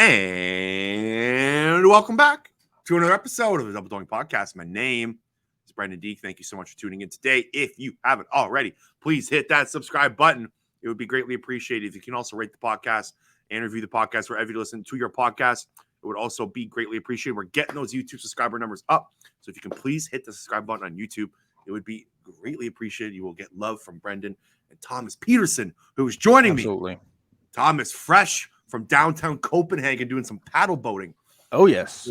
And welcome back to another episode of the Double Doing Podcast. My name is Brenden Deeg. Thank you so much for tuning in today. If you haven't already, please hit that subscribe button. It would be greatly appreciated. If you can also rate the podcast and review the podcast wherever you listen to your podcast, it would also be greatly appreciated. We're getting those YouTube subscriber numbers up. So if you can please hit the subscribe button on YouTube, it would be greatly appreciated. You will get love from Brenden and Thomas Petersen, who is joining me. Thomas, fresh from downtown Copenhagen, doing some paddle boating. Oh, yes.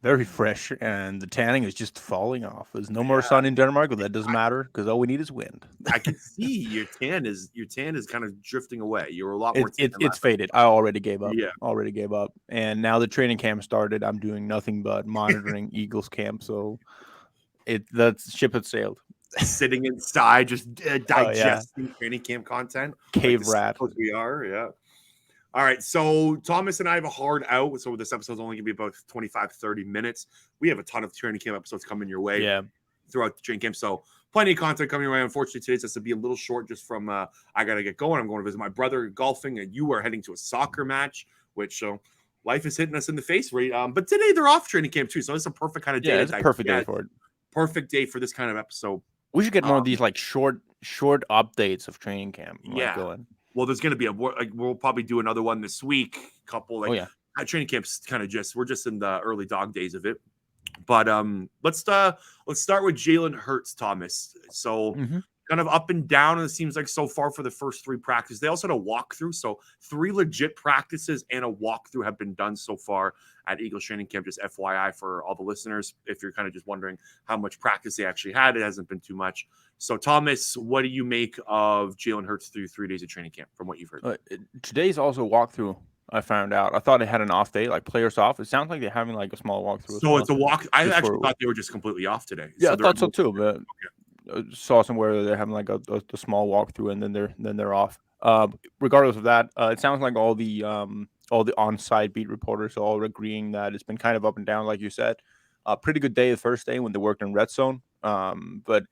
Very fresh, and the tanning is just falling off. There's no more sun in Denmark, but that doesn't matter because all we need is wind. I can see your tan is kind of drifting away. You're a lot more. It's faded. I already gave up. Already gave up. And now the training camp started. I'm doing nothing but monitoring Eagles camp. So the ship had sailed. Sitting inside, just digesting training camp content. Cave rat. We are, yeah. All right, so Thomas and I have a hard out, so this episode's only going to be about 25, 30 minutes. We have a ton of training camp episodes coming your way throughout the training camp, so plenty of content coming your way. Unfortunately, today's has to be a little short just from I got to get going. I'm going to visit my brother golfing, and you are heading to a soccer match, which life is hitting us in the face. But today they're off training camp too, so it's a perfect kind of day. Yeah, it's a perfect day for it. Perfect day for this kind of episode. We should get more of these like short updates of training camp. Going. Well, there's going to be we'll probably do another one this week. Training camp's kind of we're just in the early dog days of it. But let's start with Jalen Hurts, Thomas. So kind of up and down, and it seems like so far for the first three practices. They also had a walkthrough. So 3 legit practices and a walkthrough have been done so far at Eagles training camp. Just FYI for all the listeners, if you're kind of just wondering how much practice they actually had, it hasn't been too much. So, Thomas, what do you make of Jalen Hurts through 3 days of training camp from what you've heard? Today's also a walkthrough, I found out. I thought they had an off day, like players off. It sounds like they're having like a small walkthrough. So it's a walk. I actually thought they were just completely off today. Yeah, I thought so too, but I saw somewhere they're having like a small walkthrough and then they're off. Regardless of that, it sounds like all the on-site beat reporters are all agreeing that it's been kind of up and down, like you said. Pretty good day the first day when they worked in red zone, but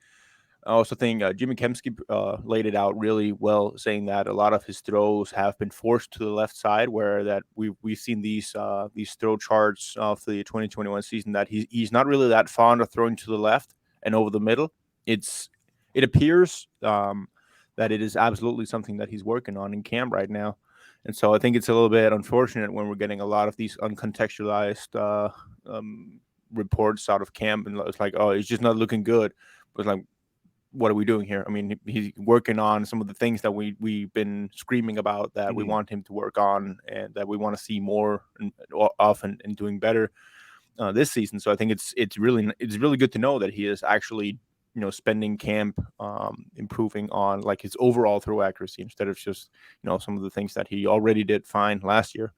I also think Jimmy Kemsky laid it out really well, saying that a lot of his throws have been forced to the left side, where that we've seen these throw charts of the 2021 season that he's not really that fond of throwing to the left and over the middle. It appears that it is absolutely something that he's working on in camp right now, and so I think it's a little bit unfortunate when we're getting a lot of these uncontextualized reports out of camp, and it's like, oh, he's just not looking good. But like, what are we doing here? I mean, he's working on some of the things that we've been screaming about that we want him to work on and that we want to see more often and doing better this season. So I think it's really good to know that he is actually, spending camp improving on like his overall throw accuracy instead of just, some of the things that he already did fine last year.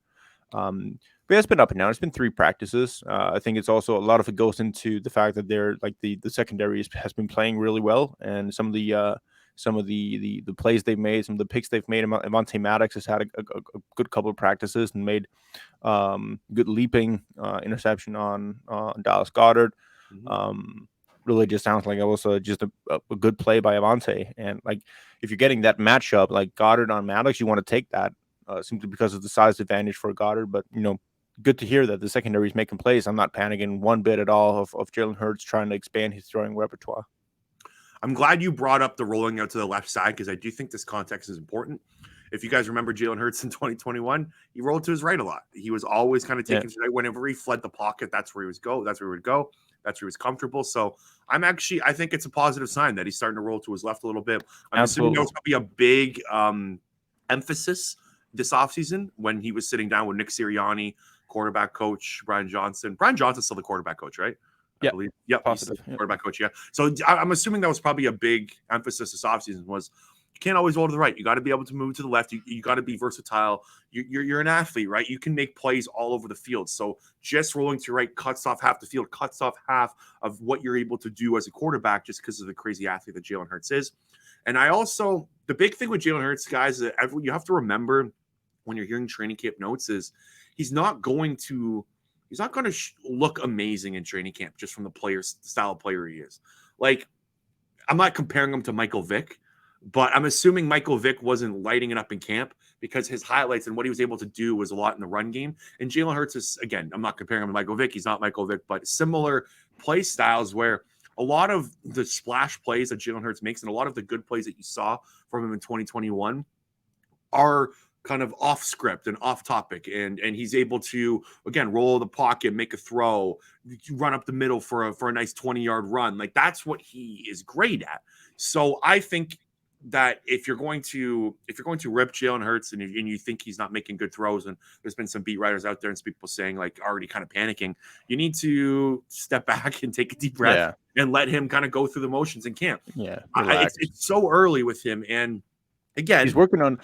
But it's been up and down. It's been 3 practices. I think it's also a lot of it goes into the fact that they're like the secondary has been playing really well, and some of the plays they've made, some of the picks they've made. Avonte Maddox has had a good couple of practices and made good leaping interception on Dallas Goedert. Really just sounds like it was just a good play by Avonte. And like if you're getting that matchup like Goedert on Maddox, you want to take that simply because of the size advantage for Goedert. But good to hear that the secondary is making plays. I'm not panicking one bit at all of Jalen Hurts trying to expand his throwing repertoire. I'm glad you brought up the rolling out to the left side because I do think this context is important. If you guys remember Jalen Hurts in 2021, he rolled to his right a lot. He was always kind of taking his right. Whenever he fled the pocket, that's where he would go. That's where he was comfortable. So I think it's a positive sign that he's starting to roll to his left a little bit. I'm assuming there's going to be a big emphasis this offseason when he was sitting down with Nick Sirianni, quarterback coach, Brian Johnson. Brian Johnson's still the quarterback coach, right? Yeah. Yep. Quarterback coach, yeah. So I'm assuming that was probably a big emphasis this offseason was you can't always roll to the right. You got to be able to move to the left. You got to be versatile. You're an athlete, right? You can make plays all over the field. So just rolling to your right cuts off half the field, cuts off half of what you're able to do as a quarterback just because of the crazy athlete that Jalen Hurts is. And the big thing with Jalen Hurts, guys, that you have to remember when you're hearing training camp notes is he's not going to look amazing in training camp just from the style of player he is. Like, I'm not comparing him to Michael Vick, but I'm assuming Michael Vick wasn't lighting it up in camp because his highlights and what he was able to do was a lot in the run game. And Jalen Hurts is, again, I'm not comparing him to Michael Vick. He's not Michael Vick, but similar play styles where a lot of the splash plays that Jalen Hurts makes and a lot of the good plays that you saw from him in 2021 are kind of off script and off topic. And he's able to, again, roll the pocket, make a throw, run up the middle for a nice 20-yard run. Like, that's what he is great at. So I think that if you're going to rip Jalen Hurts and you think he's not making good throws, and there's been some beat writers out there and some people saying like already kind of panicking, you need to step back and take a deep breath and let him kind of go through the motions in camp. Yeah, it's so early with him, and again, he's working on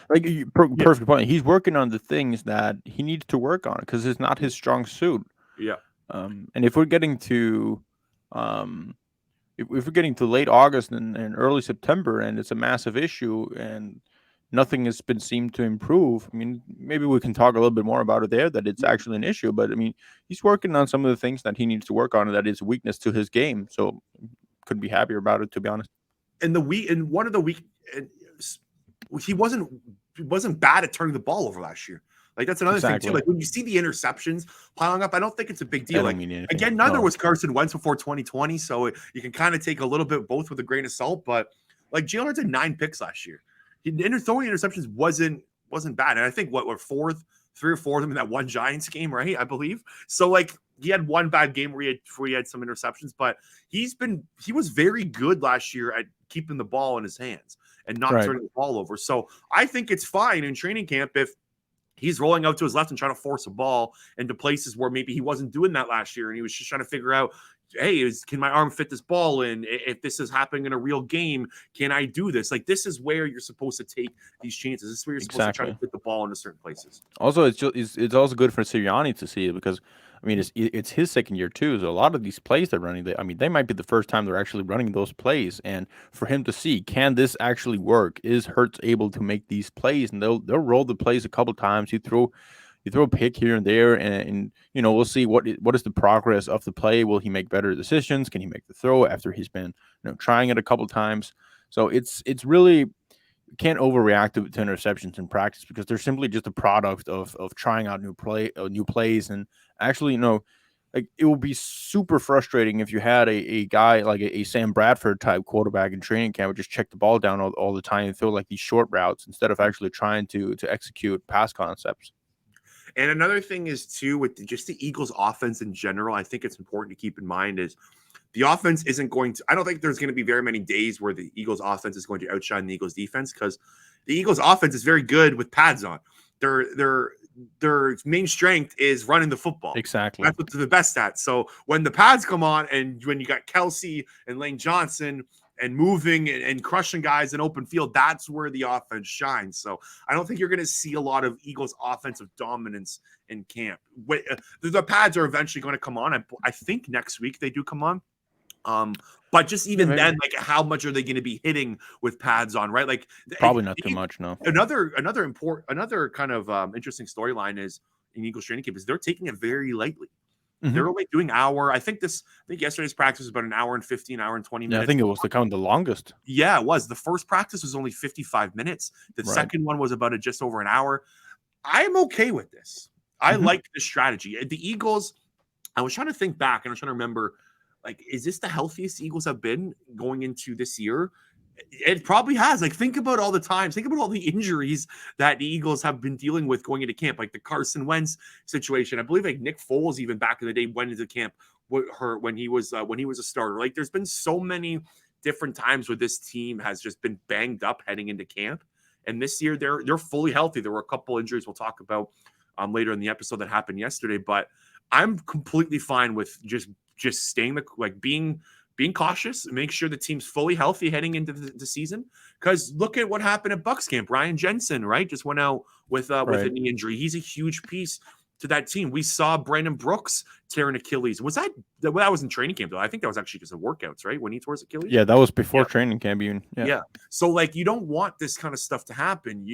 perfect point. He's working on the things that he needs to work on because it's not his strong suit. Yeah. And if we're getting to if we're getting to late August and early September and it's a massive issue and nothing has been seemed to improve, I mean, maybe we can talk a little bit more about it there, that it's actually an issue. But I mean, he's working on some of the things that he needs to work on and that is a weakness to his game. So couldn't be happier about it, to be honest. And one of the week, he wasn't bad at turning the ball over last year. Like, that's another thing too. Like, when you see the interceptions piling up, I don't think it's a big deal. Like, again, neither was Carson Wentz before 2020, so you can kind of take a little bit both with a grain of salt. But like, Jalen Hurts had 9 picks last year. Throwing interceptions wasn't bad, and I think what 3 or 4 of them in that one Giants game, right? I believe. So like, he had one bad game where he had some interceptions, but he was very good last year at keeping the ball in his hands and not turning the ball over. So I think it's fine in training camp if he's rolling out to his left and trying to force a ball into places where maybe he wasn't doing that last year. And he was just trying to figure out, hey, can my arm fit this ball in? If this is happening in a real game, can I do this? Like, this is where you're supposed to take these chances. This is where you're supposed to try to fit the ball into certain places. Also, it's also good for Sirianni to see it because, I mean, it's his second year too. So a lot of these plays they're running, they might be the first time they're actually running those plays. And for him to see, can this actually work? Is Hurts able to make these plays? And they'll roll the plays a couple times. You throw a pick here and there, and we'll see what is the progress of the play. Will he make better decisions? Can he make the throw after he's been trying it a couple times? So it's really, can't overreact to interceptions in practice because they're simply just a product of trying out new plays. And actually, like, it will be super frustrating if you had a guy like a Sam Bradford type quarterback in training camp would just check the ball down all the time and throw like these short routes instead of actually trying to execute pass concepts. And another thing is too, with just the Eagles offense in general, I think it's important to keep in mind is the offense isn't going to, I don't think there's going to be very many days where the Eagles offense is going to outshine the Eagles defense, because the Eagles offense is very good with pads on. Their main strength is running the football. Exactly. That's what they're the best at. So when the pads come on and when you got Kelsey and Lane Johnson and moving and crushing guys in open field, that's where the offense shines. So I don't think you're going to see a lot of Eagles offensive dominance in camp. The pads are eventually going to come on. I think next week they do come on. But just even then, like, how much are they going to be hitting with pads on, right? Like, probably not too much. No. Another kind of interesting storyline is in Eagles training camp is they're taking it very lightly. Mm-hmm. They're only doing hour. I think yesterday's practice was about an hour and 15, hour and 20 minutes. Yeah, I think it was the longest. Yeah, it was. The first practice was only 55 minutes. The second one was about just over an hour. I'm okay with this. I like this strategy. The Eagles, I was trying to think back and I was trying to remember, like, is this the healthiest Eagles have been going into this year? It probably has. Like, think about all the times. Think about all the injuries that the Eagles have been dealing with going into camp, like the Carson Wentz situation. I believe like Nick Foles even back in the day went into camp when he was a starter. Like, there's been so many different times where this team has just been banged up heading into camp. And this year they're fully healthy. There were a couple injuries we'll talk about later in the episode that happened yesterday, but I'm completely fine with just staying being cautious and make sure the team's fully healthy heading into the season. Because look at what happened at Bucs camp. Ryan Jensen, right, just went out with a knee injury. He's a huge piece to that team. We saw Brenden Brooks tear an Achilles. That was in training camp though? I think that was actually just a workouts, right? When he tore his Achilles. Yeah, that was before training camp even. Yeah. So like, you don't want this kind of stuff to happen.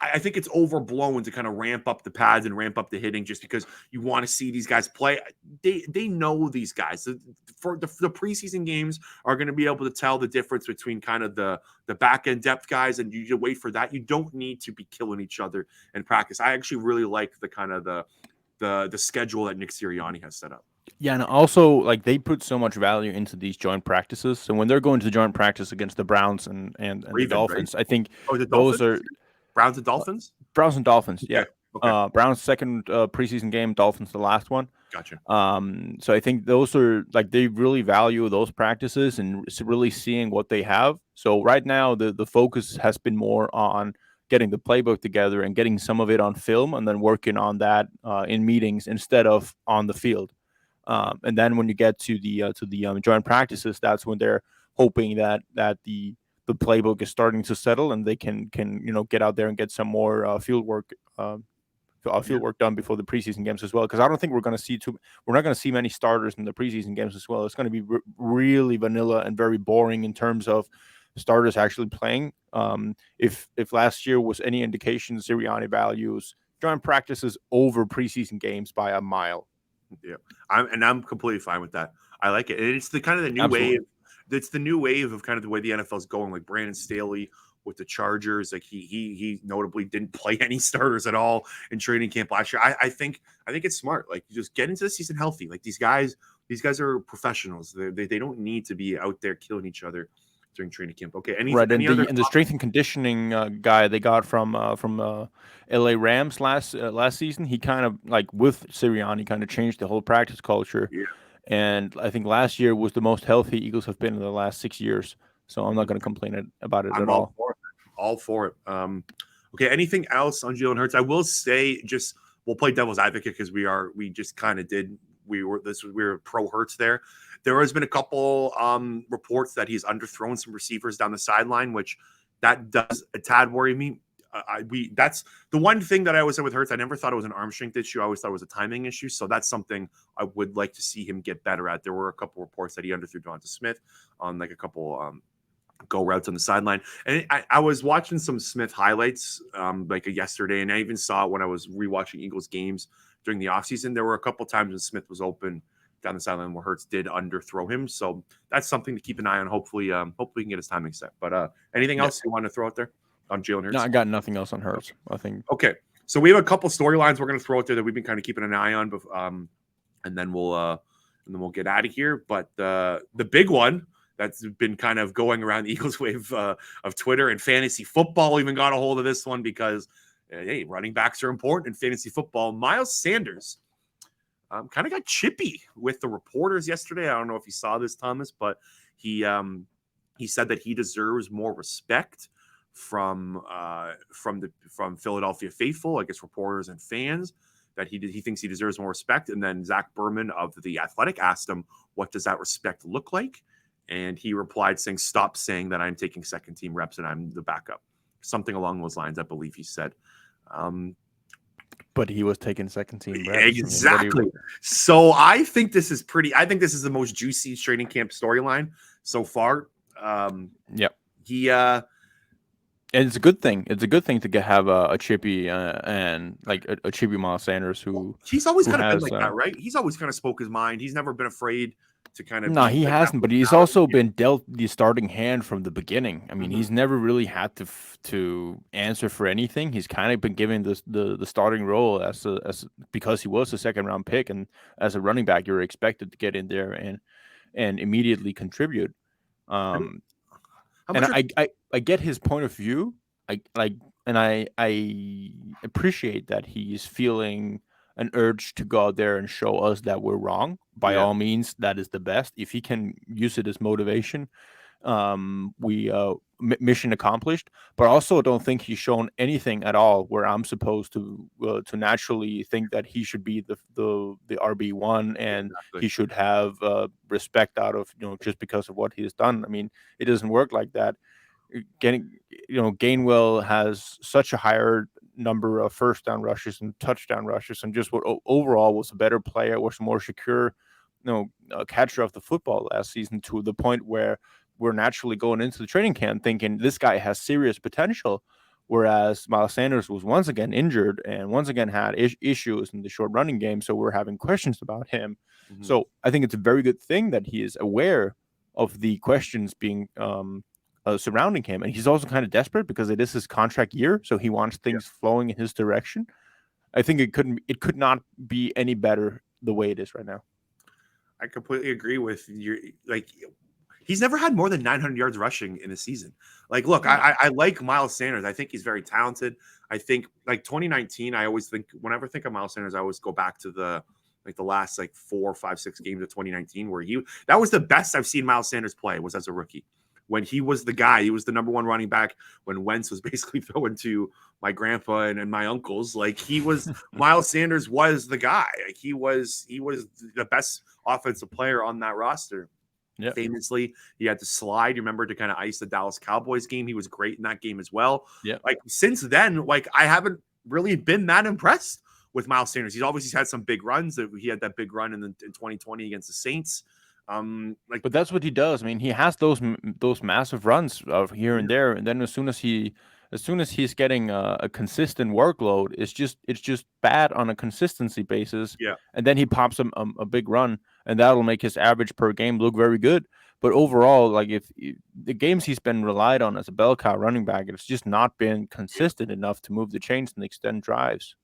I think it's overblown to kind of ramp up the pads and ramp up the hitting just because you want to see these guys play. They know these guys. For the preseason games are going to be able to tell the difference between kind of the back end depth guys, and you wait for that. You don't need to be killing each other in practice. I actually really like the kind of the schedule that Nick Sirianni has set up. Yeah, and also like they put so much value into these joint practices. So when they're going to joint practice against the Browns and the Dolphins, right? I think the those are Browns and Dolphins. Browns and Dolphins, yeah. Okay. Browns second preseason game, Dolphins the last one. Gotcha. So I think those are like they really value those practices and really seeing what they have. So right now the focus has been more on getting the playbook together and getting some of it on film, and then working on that in meetings instead of on the field. And then when you get to the joint practices, that's when they're hoping that the playbook is starting to settle and they can get out there and get some more field work done before the preseason games as well. Because I don't think we're not going to see many starters in the preseason games as well. It's going to be really vanilla and very boring in terms of starters actually playing. If last year was any indication, Sirianni values joint practices over preseason games by a mile. Yeah, I'm completely fine with that. I like it, and it's the kind of the new Absolutely. wave. It's the new wave of kind of the way the NFL is going. Like Brandon Staley with the Chargers, like he notably didn't play any starters at all in training camp last year. I think it's smart. Like, you just get into the season healthy. Like these guys are professionals. They don't need to be out there killing each other during training camp. Okay, any other and the strength and conditioning guy they got from LA Rams last season, he kind of like with Sirianni kind of changed the whole practice culture. Yeah. And I think last year was the most healthy Eagles have been in the last 6 years. So I'm not going to complain about it at all. All for it. Okay, anything else on Jalen Hurts? I will say, just we'll play devil's advocate because we were pro Hurts there. There has been a couple reports that he's underthrown some receivers down the sideline, which that does a tad worry me. That's the one thing that I always said with Hurts. I never thought it was an arm strength issue. I always thought it was a timing issue. So that's something I would like to see him get better at. There were a couple reports that he underthrew DeVonta Smith on like a couple go routes on the sideline. And I was watching some Smith highlights like yesterday, and I even saw it when I was rewatching Eagles games during the offseason. There were a couple times when Smith was open down the sideline where Hurts did underthrow him. So that's something to keep an eye on. Hopefully he can get his timing set. But anything else you want to throw out there on Jalen Hurts? No, I got nothing else on Hurts. I think. Okay. So we have a couple storylines we're going to throw out there that we've been kind of keeping an eye on, and then we'll get out of here. But the big one that's been kind of going around the Eagles wave of Twitter and fantasy football even got a hold of this one because, hey, running backs are important in fantasy football. Miles Sanders kind of got chippy with the reporters yesterday. I don't know if you saw this, Thomas, but he said that he deserves more respect from Philadelphia faithful, I guess reporters and fans, that he thinks he deserves more respect. And then Zach Berman of The Athletic asked him, what does that respect look like? And he replied saying, stop saying that I'm taking second team reps and I'm the backup. Something along those lines, I believe he said. But he was taking second team reps. Exactly. So I think this is the most juicy training camp storyline so far. Yep. And it's a good thing. It's a good thing to have a chippy and like a chippy Miles Sanders he's always kind of been like that, right? He's always kind of spoke his mind. He's never been afraid to kind of. No, he hasn't, but he's also been dealt the starting hand from the beginning. I mean, he's never really had to answer for anything. He's kind of been given the starting role as because he was a second round pick, and as a running back, you're expected to get in there and immediately contribute. And I get his point of view. I appreciate that he's feeling an urge to go out there and show us that we're wrong. By all means, that is the best. If he can use it as motivation, mission accomplished. But I also don't think he's shown anything at all where I'm supposed to naturally think that he should be the RB1 and he should have respect out of just because of what he has done. I mean, it doesn't work like that. Gainwell has such a higher number of first down rushes and touchdown rushes, and just what overall was a better player, was a more secure, catcher of the football last season, to the point where we're naturally going into the training camp thinking this guy has serious potential. whereas Miles Sanders was once again injured and once again had issues in the short running game. So we're having questions about him. Mhm. So I think it's a very good thing that he is aware of the questions being surrounding him, and he's also kind of desperate because it is his contract year, so he wants Yeah, things flowing in his direction. I think it could not be any better the way it is right now. I completely agree with you. Like, he's never had more than 900 yards rushing in a season. Like, look, No. I like Miles Sanders. I think he's very talented. I think like 2019, I always think whenever I think of Miles Sanders, I always go back to the last like 4, 5, 6 games of 2019 where that was the best I've seen Miles Sanders play was as a rookie. When he was the guy, he was the number one running back when Wentz was basically throwing to my grandpa and my uncles. Like he was Miles Sanders was the guy. Like he was the best offensive player on that roster. Yeah. Famously, he had to slide, you remember, to kind of ice the Dallas Cowboys game. He was great in that game as well. Yeah. Like since then, like I haven't really been that impressed with Miles Sanders. He's obviously had some big runs. He had that big run in 2020 against the Saints. But that's what he does. I mean, he has those massive runs of here and there, and then as soon as he's getting a consistent workload, it's just bad on a consistency basis. Yeah. And then he pops a big run, and that'll make his average per game look very good. But overall, like if the games he's been relied on as a bell cow running back, it's just not been consistent enough to move the chains and extend drives.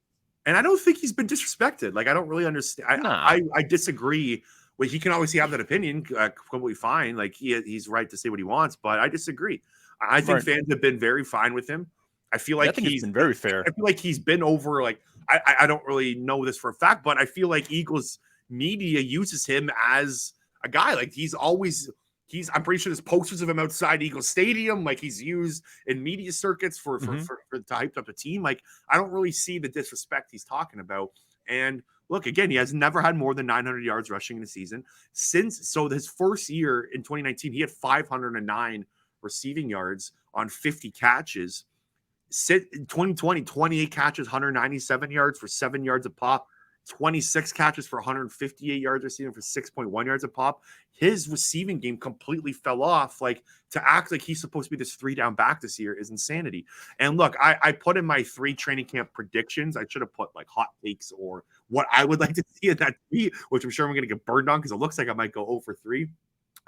And I don't think he's been disrespected. Like I don't really understand. Nah. I disagree. Well, he can obviously have that opinion, completely fine. Like he's right to say what he wants, but I disagree. I think fans have been very fine with him. I feel like I think it's been very fair. I feel like he's been over. Like I don't really know this for a fact, but I feel like Eagles media uses him as a guy. Like I'm pretty sure there's posters of him outside Eagles Stadium. Like he's used in media circuits for to hype up the team. Like I don't really see the disrespect he's talking about. And look, again, he has never had more than 900 yards rushing in a season so his first year in 2019, he had 509 receiving yards on 50 catches. In 2020, 28 catches, 197 yards for 7 yards a pop. 26 catches for 158 yards receiving for 6.1 yards a pop. His receiving game completely fell off. Like to act like he's supposed to be this 3-down back this year is insanity. And look, I put in my 3 training camp predictions. I should have put like hot takes or what I would like to see in that tweet, which I'm sure I'm going to get burned on because it looks like I might go 0 for 3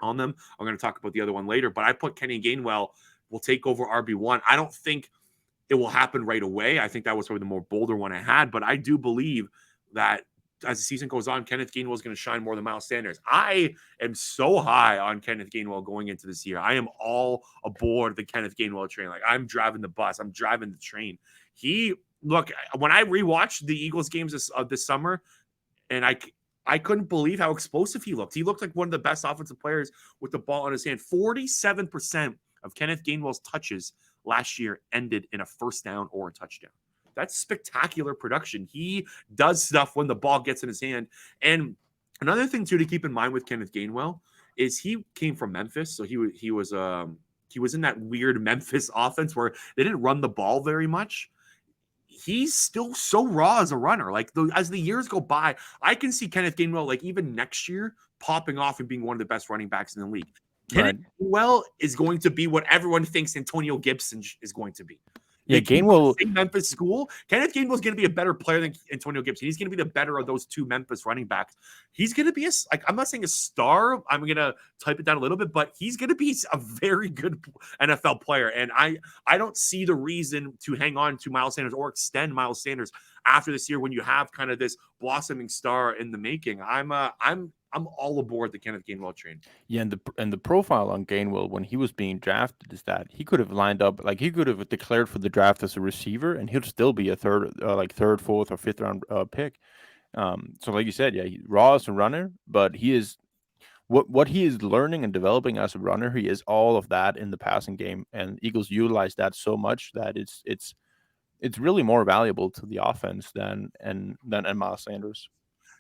on them. I'm going to talk about the other one later, but I put Kenny Gainwell will take over RB1. I don't think it will happen right away. I think that was probably the more bolder one I had, but I do believe that as the season goes on, Kenneth Gainwell is going to shine more than Miles Sanders. I am so high on Kenneth Gainwell going into this year. I am all aboard the Kenneth Gainwell train. Like I'm driving the bus. I'm driving the train. Look, when I rewatched the Eagles games this summer, and I couldn't believe how explosive he looked. He looked like one of the best offensive players with the ball in his hand. 47% of Kenneth Gainwell's touches last year ended in a first down or a touchdown. That's spectacular production. He does stuff when the ball gets in his hand. And another thing too to keep in mind with Kenneth Gainwell is he came from Memphis, so he was in that weird Memphis offense where they didn't run the ball very much. He's still so raw as a runner. Like as the years go by, I can see Kenneth Gainwell like even next year popping off and being one of the best running backs in the league. Kenneth Gainwell is going to be what everyone thinks Antonio Gibson is going to be. Yeah, Gainwell. Memphis school. Kenneth Gainwell is going to be a better player than Antonio Gibson. He's going to be the better of those two Memphis running backs. He's going to be I'm not saying a star. I'm going to type it down a little bit, but he's going to be a very good NFL player. And I don't see the reason to hang on to Miles Sanders or extend Miles Sanders after this year when you have kind of this blossoming star in the making. I'm all aboard the Kenneth Gainwell train. Yeah, and the profile on Gainwell when he was being drafted is that he could have lined up, like he could have declared for the draft as a receiver, and he'd still be a third, fourth, or fifth round pick. So like you said, yeah, raw as a runner, but he is what he is learning and developing as a runner. He is all of that in the passing game, and Eagles utilize that so much that it's really more valuable to the offense than Miles Sanders.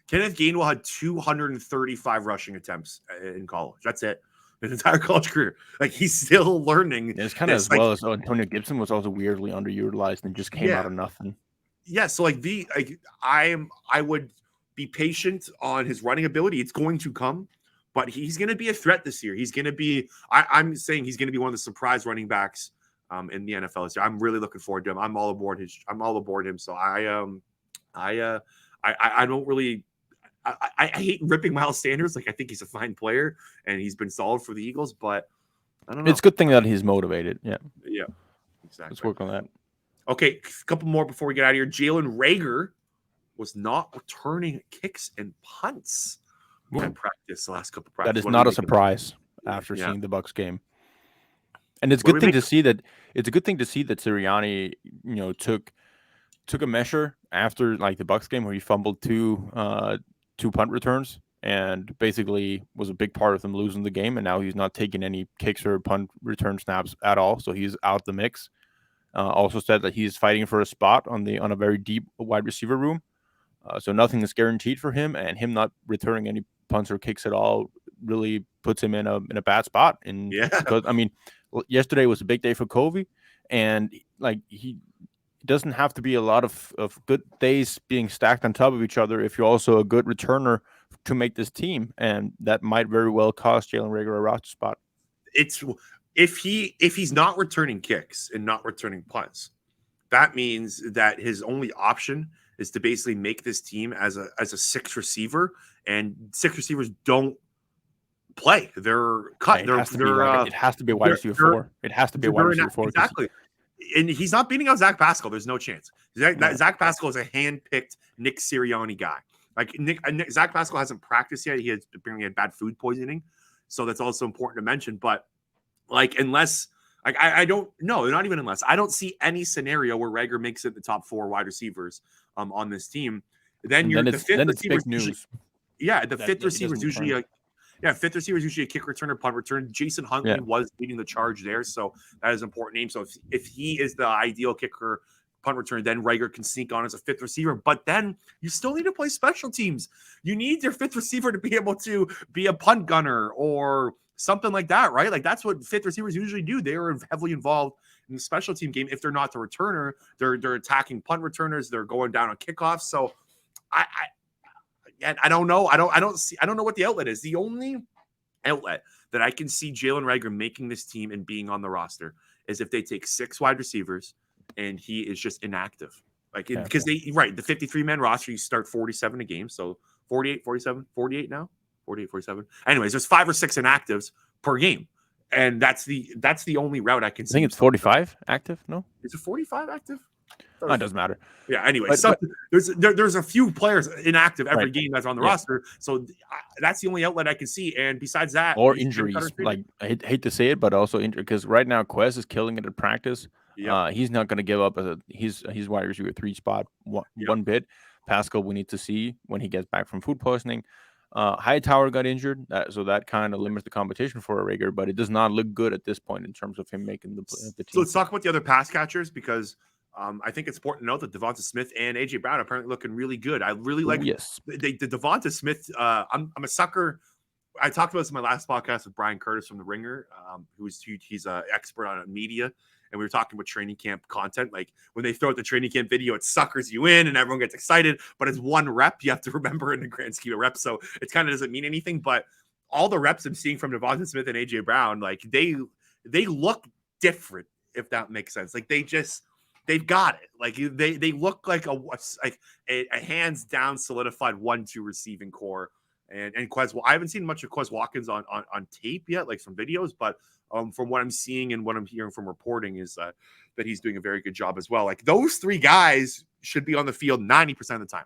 Kenneth Gainwell had 235 rushing attempts in college. That's it. His entire college career. Like he's still learning. It's kind of as well as Antonio Gibson was also weirdly underutilized and just came out of nothing. Yeah, so I would be patient on his running ability. It's going to come, but he's going to be a threat this year. He's going to be. I'm saying he's going to be one of the surprise running backs in the NFL this year. I'm really looking forward to him. I'm all aboard him. So I don't really. I hate ripping Miles Sanders. Like, I think he's a fine player and he's been solid for the Eagles, but I don't know. It's a good thing that he's motivated. Yeah, Exactly. let's work on that. Okay, a couple more before we get out of here. Jalen Reagor was not returning kicks and punts in practice the last couple of practices. That is not a surprise after seeing the Bucs game. And it's a good thing to see that. It's a good thing to see that Sirianni, took a measure after like the Bucs game where he fumbled two punt returns and basically was a big part of them losing the game. And now he's not taking any kicks or punt return snaps at all, so he's out the mix. Also said that he's fighting for a spot on a very deep wide receiver room. So nothing is guaranteed for him, and him not returning any punts or kicks at all really puts him in a bad spot. And because yesterday was a big day for Covey, and like he doesn't have to be a lot of good days being stacked on top of each other if you're also a good returner to make this team, and that might very well cost Jalen Reagor a roster spot. It's if he's not returning kicks and not returning punts, that means that his only option is to basically make this team as a sixth receiver, and six receivers don't play. They're cut. It has to be a wide receiver 4. It has to be a wide receiver 4. Exactly. And he's not beating out Zach Pascal. There's no chance. Zach Pascal is a hand-picked Nick Sirianni guy. Like Zach Pascal hasn't practiced yet. He had bad food poisoning, so that's also important to mention. But like, unless I don't know, not even unless I don't see any scenario where Reagor makes it the top 4 wide receivers on this team. Then the fifth receiver news. The fifth receiver is usually fifth receiver is usually a kick returner, punt return. Jason Huntley was leading the charge there, so that is an important name. So if he is the ideal kicker, punt return, then Reagor can sneak on as a fifth receiver. But then you still need to play special teams. You need your fifth receiver to be able to be a punt gunner or something like that, right? Like, that's what fifth receivers usually do. They are heavily involved in the special team game. If they're not the returner, they're attacking punt returners. They're going down on kickoffs. So I don't know. I don't know what the outlet is. The only outlet that I can see Jalen Reagor making this team and being on the roster is if they take 6 wide receivers and he is just inactive. Because the 53-man roster, you start 47 a game. So 48, 47, 48 now. 48, 47. Anyways, there's 5 or 6 inactives per game. And that's the only route I can see. I think it's 45 active, no? Is it 45 active? Oh, it doesn't matter. Yeah, anyway, there's a few players inactive every game that's on the roster. So that's the only outlet I can see. And besides that, or injuries. Like, I hate to say it, but also injury, because right now Quez is killing it at practice. He's not going to give up he's wide receiver 3 spot one bit. Pascal, we need to see when he gets back from food poisoning. Hightower got injured, so that kind of limits the competition for a Reagor, but it does not look good at this point in terms of him making the team. So let's talk about the other pass catchers, because I think it's important to note that DeVonta Smith and AJ Brown are apparently looking really good. I really like the DeVonta Smith. I'm a sucker. I talked about this in my last podcast with Brian Curtis from The Ringer, he's an expert on media. And we were talking about training camp content. Like, when they throw out the training camp video, it suckers you in and everyone gets excited. But it's one rep. You have to remember in the grand scheme of reps. So it kind of doesn't mean anything. But all the reps I'm seeing from DeVonta Smith and AJ Brown, like, they look different, if that makes sense. Like, they've got it. Like, they look like a hands down solidified 1-2 receiving core. And Quez, I haven't seen much of Quez Watkins on tape yet, like some videos, but from what I'm seeing and what I'm hearing from reporting is that he's doing a very good job as well. Like, those 3 guys should be on the field 90% of the time.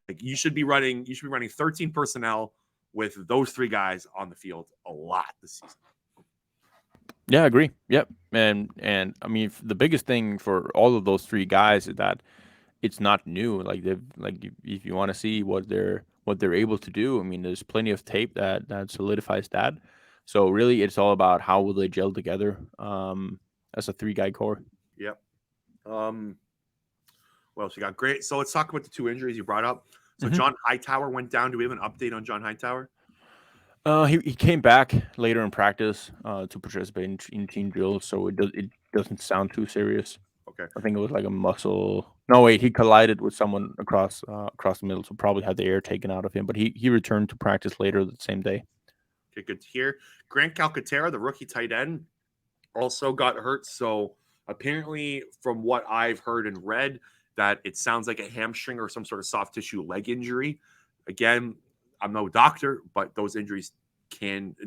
Like, you should be running 13 personnel with those 3 guys on the field a lot this season. Yeah, I agree. Yep. And I mean, the biggest thing for all of those 3 guys is that it's not new. Like, if you want to see what they're able to do, I mean, there's plenty of tape that solidifies that. So really, it's all about how will they gel together as a 3-guy core. Yep. What else we got? Great. So let's talk about the 2 injuries you brought up. So John Hightower went down. Do we have an update on John Hightower? He came back later in practice to participate in team drills, so it doesn't sound too serious. Okay. I think it was like a muscle. No, wait, he collided with someone across the middle, so probably had the air taken out of him. But he returned to practice later the same day. Okay, good to hear. Grant Calcaterra, the rookie tight end, also got hurt. So apparently, from what I've heard and read, that it sounds like a hamstring or some sort of soft tissue leg injury. Again, I'm no doctor, but those injuries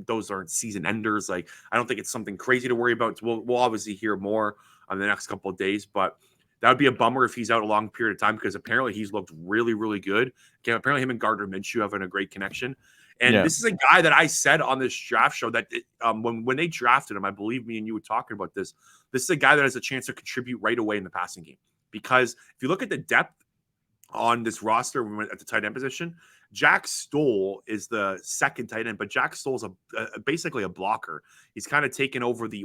those aren't season enders. Like, I don't think it's something crazy to worry about. We'll obviously hear more on the next couple of days, but that would be a bummer if he's out a long period of time, because apparently he's looked really, really good. Okay, apparently him and Gardner Minshew having a great connection. And this is a guy that I said on this draft show that when they drafted him, I believe me and you were talking about this. This is a guy that has a chance to contribute right away in the passing game. Because if you look at the depth on this roster at the tight end position, Jack Stoll is the second tight end, but Jack Stoll's basically a blocker. He's kind of taken over the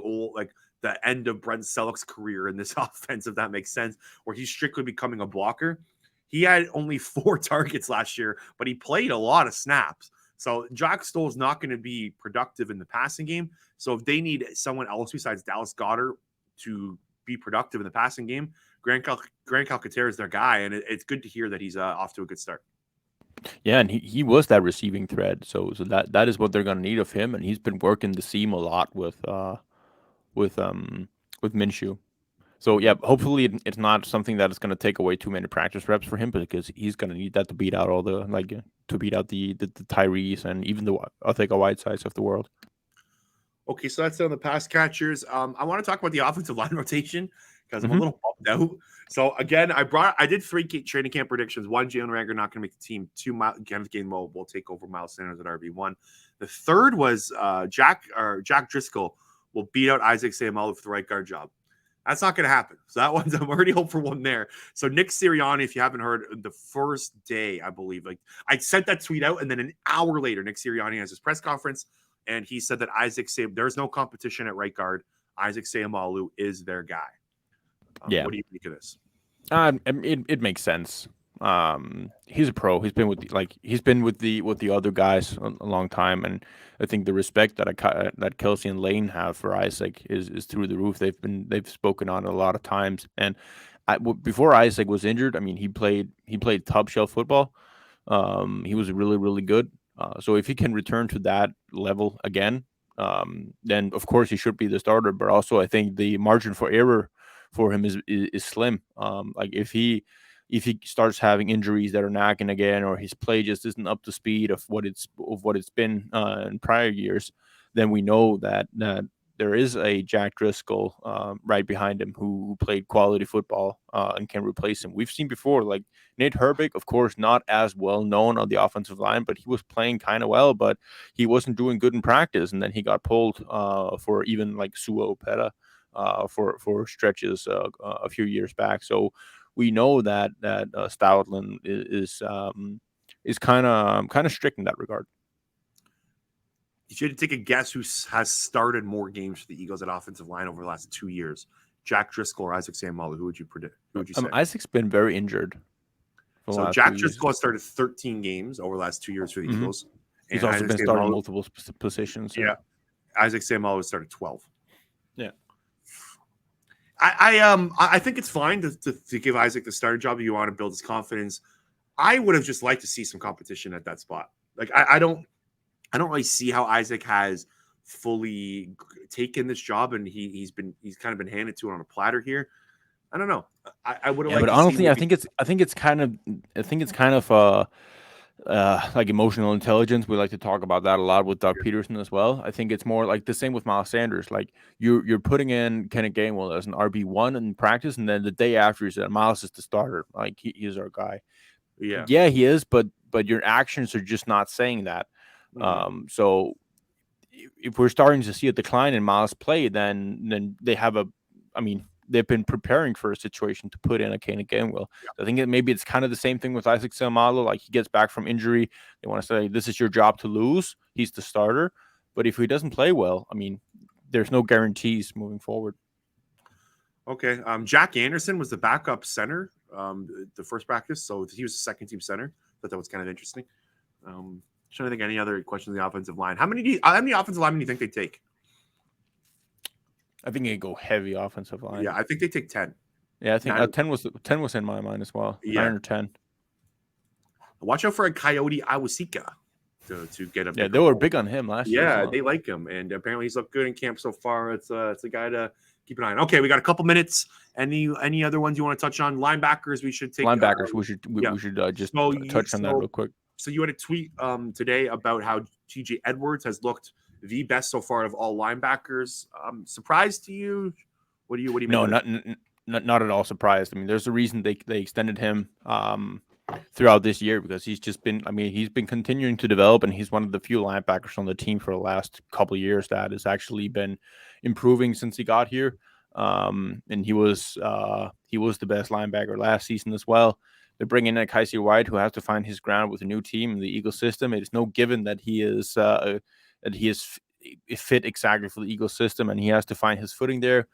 end of Brent Selleck's career in this offense, if that makes sense, where he's strictly becoming a blocker. He had only 4 targets last year, but he played a lot of snaps. So Jack Stoll is not going to be productive in the passing game. So if they need someone else besides Dallas Goedert to be productive in the passing game, Grant Calcaterra is their guy, and it's good to hear that he's off to a good start. Yeah, and he was that receiving thread, so that is what they're going to need of him, and he's been working the seam a lot with Minshew. So yeah, hopefully it's not something that is going to take away too many practice reps for him, because he's going to need that to beat out all the the Tyrese and even the Arthur Whitesides of the world. Okay, so that's on the pass catchers. I want to talk about the offensive line rotation because I'm a little bummed out. So again, I did 3 training camp predictions. 1, Jalen Rager not going to make the team. 2, Kenneth Gainwell will take over Miles Sanders at RB1. The third was Jack Driscoll will beat out Isaac Seumalo for the right guard job. That's not going to happen. So that one's, I'm already hoping for one there. So Nick Sirianni, if you haven't heard, the first day, I believe, like I sent that tweet out, and then an hour later, Nick Sirianni has his press conference, and he said that there's no competition at right guard. Isaac Seumalo is their guy. Yeah. What do you think of this? It makes sense. He's a pro. He's been with the other guys a long time, and I think the respect that Kelsey and Lane have for Isaac is through the roof. They've spoken on it a lot of times. And before Isaac was injured, I mean, he played top shelf football. He was really, really good. So if he can return to that level again, then of course he should be the starter. But also, I think the margin for error for him is slim. Like if he starts having injuries that are nagging again, or his play just isn't up to speed of what it's been in prior years, then we know that there is a Jack Driscoll right behind him who played quality football and can replace him. We've seen before, like Nate Herbig, of course, not as well known on the offensive line, but he was playing kind of well, but he wasn't doing good in practice, and then he got pulled for even like Sua Opeta for stretches a few years back. So we know that Stoutland is kind of strict in that regard. If you had to take a guess who has started more games for the Eagles at offensive line over the last 2 years, Jack Driscoll or Isaac Seumalo, who would you predict? Who would you say? Isaac's been very injured. So Jack Driscoll has started 13 games over the last 2 years for the Eagles. He's also been starting multiple positions. Yeah. Isaac Seumalo has started 12. Yeah. I think it's fine to give Isaac the starter job if you want to build his confidence. I would have just liked to see some competition at that spot. Like I don't really see how Isaac has fully taken this job, and he's kind of been handed to it on a platter here. I don't know. I would have. Yeah, but honestly, I think it's kind of like emotional intelligence. We like to talk about that a lot with Doug Petersen as well. I think it's more like the same with Miles Sanders. Like you're putting in Kenneth Gainwell as an RB1 in practice, and then the day after you said Miles is the starter. Like he's our guy. Yeah, he is, but your actions are just not saying that. Mm-hmm. So if we're starting to see a decline in Miles' play, then they have they've been preparing for a situation to put in a Kenneth Gainwell. Yeah. I think maybe it's kind of the same thing with Isaac Seumalo. Like he gets back from injury, they want to say this is your job to lose. He's the starter, but if he doesn't play well, I mean, there's no guarantees moving forward. Okay, Jack Anderson was the backup center the first practice, so he was the second team center. Thought that was kind of interesting. Trying to think any other questions on the offensive line. How many offensive linemen do you think they take? I think they go heavy offensive line. Yeah, I think they take 10. Yeah, I think 10 was in my mind as well. Yeah. 9 or 10. Watch out for a Coyote Awosika to get a Yeah, bigger they were role. big on him last year. Yeah, they like him, and apparently he's looked good in camp so far. It's a guy to keep an eye on. Okay, we got a couple minutes. Any other ones you want to touch on? Linebackers, we should take Linebackers. We should just So touch on that real quick. So you had a tweet today about how TJ Edwards has looked the best so far of all linebackers. Surprised to you? What do you make? No, not at all surprised. I mean, there's a reason they extended him throughout this year, because he's been continuing to develop, and he's one of the few linebackers on the team for the last couple of years that has actually been improving since he got here. And he was the best linebacker last season as well. They're bringing in Kaiser White, who has to find his ground with a new team in the Eagle system. It is no given that he is fit exactly for the Eagle system, and he has to find his footing there.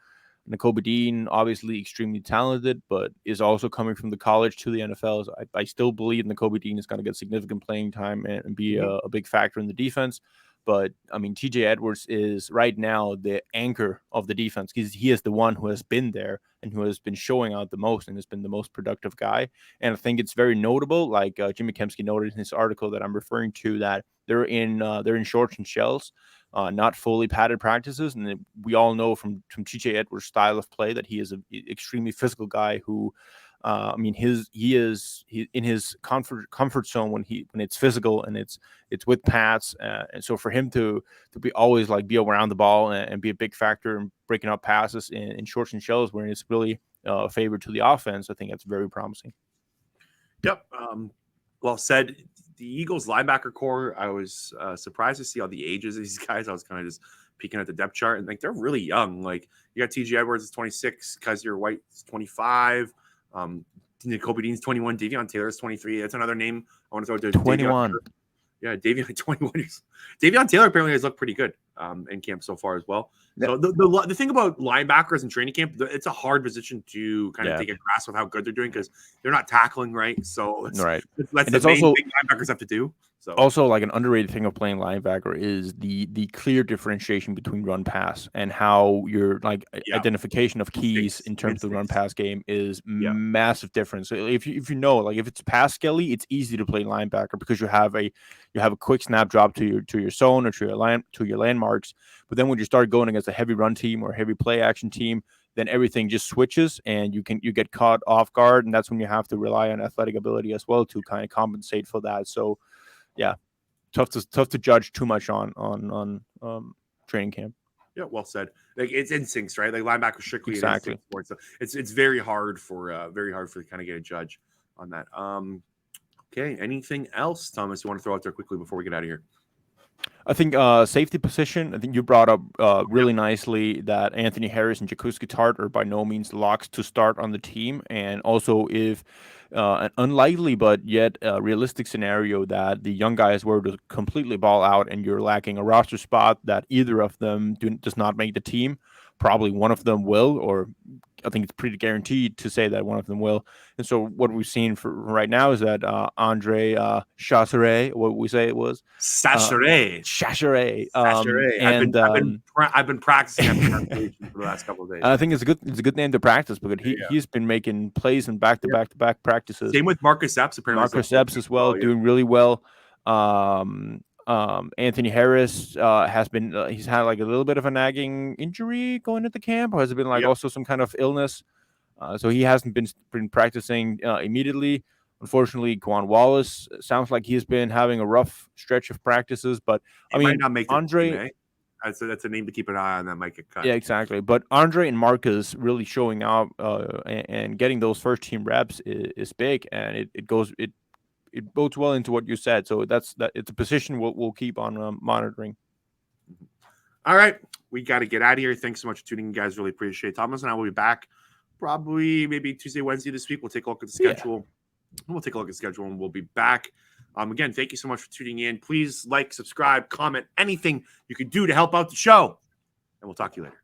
Nakobe Dean, obviously extremely talented, but is also coming from the college to the NFL. So I still believe Nakobe Dean is going to get significant playing time and be a big factor in the defense. But, I mean, TJ Edwards is right now the anchor of the defense, because he is the one who has been there and who has been showing out the most and has been the most productive guy. And I think it's very notable, like Jimmy Kempski noted in his article that I'm referring to, that they're in shorts and shells, not fully padded practices. And we all know from TJ Edwards' style of play that he is an extremely physical guy who, he is in his comfort zone when it's physical and it's with pads, and so for him to be always be around the ball and be a big factor in breaking up passes in shorts and shells when it's really favored to the offense, I think that's very promising. Yep. Well said. The Eagles linebacker core, I was surprised to see all the ages of these guys. I was kind of just peeking at the depth chart, and they're really young. Like, you got TJ Edwards is 26, Kaiser White is 25. Nakobe Dean's 21. Davion Taylor is 23. That's another name I want to throw to 21. Yeah, Davion 21. Davion Taylor apparently has looked pretty good in camp so far as well. Yep. So the thing about linebackers in training camp, it's a hard position to kind of take a grasp of how good they're doing, because they're not tackling, right? So that's the main thing linebackers have to do. So also, like, an underrated thing of playing linebacker is the clear differentiation between run pass, and how your identification of keys in terms of the run pass game is massive difference. So if you know, if it's pass skelly, it's easy to play linebacker because you have a quick snap drop to your zone or to your landmarks. But then when you start going against a heavy run team or a heavy play action team, then everything just switches and you get caught off guard, and that's when you have to rely on athletic ability as well to kind of compensate for that. So yeah, tough to judge too much on training camp. Yeah, well said. Like, it's instincts, right? Like, linebacker strictly exactly. An instinct sport. So it's very hard for kind of get a judge on that. Okay, anything else, Thomas, you want to throw out there quickly before we get out of here? I think safety position, I think you brought up really nicely that Anthony Harris and Jaquiski Tartt are by no means locks to start on the team. And also, if an unlikely but yet realistic scenario that the young guys were to completely ball out and you're lacking a roster spot, that either of them does not make the team, probably one of them will, or I think it's pretty guaranteed to say that one of them will. And so what we've seen for right now is that Andre Chasseray, what we say it was? Chasseray. And I've been practicing for the last couple of days. I think it's a good name to practice, because he's been making plays in back-to-back practices. Same with Marcus Epps, apparently. Marcus Epps as well, doing really well. Anthony Harris has been he's had a little bit of a nagging injury going into camp, or has it been also some kind of illness? So he hasn't been practicing immediately. Unfortunately, Quan Wallace sounds like he's been having a rough stretch of practices, but might not make Andre. Team, eh? That's a name to keep an eye on that might get cut. Yeah, exactly. But Andre and Marcus really showing out and getting those first team reps is big, and it bodes well into what you said. So it's a position we'll keep on monitoring. All right, we got to get out of here. Thanks so much for tuning in, guys. Really appreciate it. Thomas and I will be back probably maybe Tuesday, Wednesday this week. We'll take a look at the schedule. We'll take a look at the schedule and we'll be back. Again, thank you so much for tuning in. Please like, subscribe, comment, anything you can do to help out the show. And we'll talk to you later.